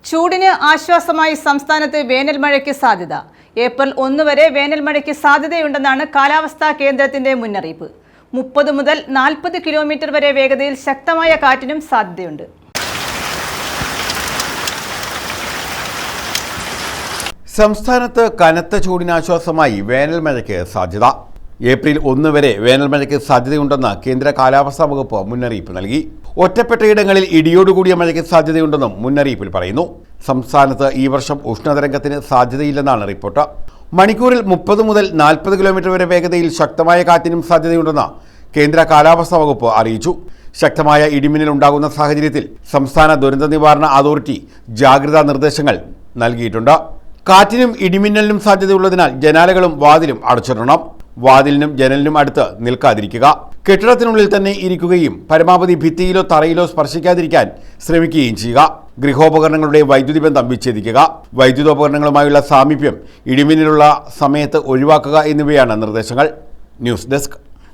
ചൂടിന് ആശ്വാസമായി സംസ്ഥാനത്ത് വേനൽ മഴയ്ക്ക് സാധ്യത. ഏപ്രിൽ 1 വരെ വേനൽ മഴയ്ക്ക് സാധ്യതയുണ്ടെന്നാണ് കാലാവസ്ഥാ കേന്ദ്രത്തിന്റെ മുന്നറിയിപ്പ്. 30 മുതൽ 40 കിലോമീറ്റർ വരെ വേഗതയിൽ ശക്തമായ കാറ്റിനും സാധ്യതയുണ്ട്. സംസ്ഥാനത്ത് കനത്ത ചൂടിന് ആശ്വാസമായി വേനൽ മഴയ്ക്ക് സാധ്യത. ഏപ്രിൽ 1 വരെ വേനൽ മഴയ്ക്ക് സാധ്യതയുണ്ടെന്ന് കേന്ദ്ര കാലാവസ്ഥാ വകുപ്പ് മുന്നറിയിപ്പ് നൽകി. ഒറ്റപ്പെട്ടയിടങ്ങളിൽ ഇടിയോടുകൂടിയ മഴയ്ക്ക് സാധ്യതയുണ്ടെന്നും മുന്നറിയിപ്പിൽ പറയുന്നു. സംസ്ഥാനത്ത് ഈ വർഷം ഉഷ്ണതരംഗത്തിന് സാധ്യതയില്ലെന്നാണ് റിപ്പോർട്ട്. മണിക്കൂറിൽ 30 മുതൽ 40 കിലോമീറ്റർ വരെ വേഗതയിൽ ശക്തമായ കാറ്റിനും സാധ്യതയുണ്ടെന്ന് കേന്ദ്ര കാലാവസ്ഥാ വകുപ്പ് അറിയിച്ചു. ശക്തമായ ഇടിമിന്നൽ ഉണ്ടാകുന്ന സാഹചര്യത്തിൽ സംസ്ഥാന ദുരന്ത നിവാരണ അതോറിറ്റി ജാഗ്രതാ നിർദ്ദേശങ്ങൾ നൽകിയിട്ടുണ്ട്. കാറ്റിനും ഇടിമിന്നലിനും സാധ്യതയുള്ളതിനാൽ ജനാലകളും വാതിലും അടച്ചിടണം. വാതിലിനും ജനലിനും അടുത്ത് നിൽക്കാതിരിക്കുക. കെട്ടിടത്തിനുള്ളിൽ തന്നെ ഇരിക്കുകയും പരമാവധി ഭിത്തിയിലോ തറയിലോ സ്പർശിക്കാതിരിക്കാൻ ശ്രമിക്കുകയും ചെയ്യുക. ഗൃഹോപകരണങ്ങളുടെ വൈദ്യുതി ബന്ധം വിച്ഛേദിക്കുക. വൈദ്യുതോപകരണങ്ങളുമായുള്ള സാമീപ്യം ഇടിമിന്നലുള്ള സമയത്ത് ഒഴിവാക്കുക എന്നിവയാണ് നിർദ്ദേശങ്ങൾ. News desk.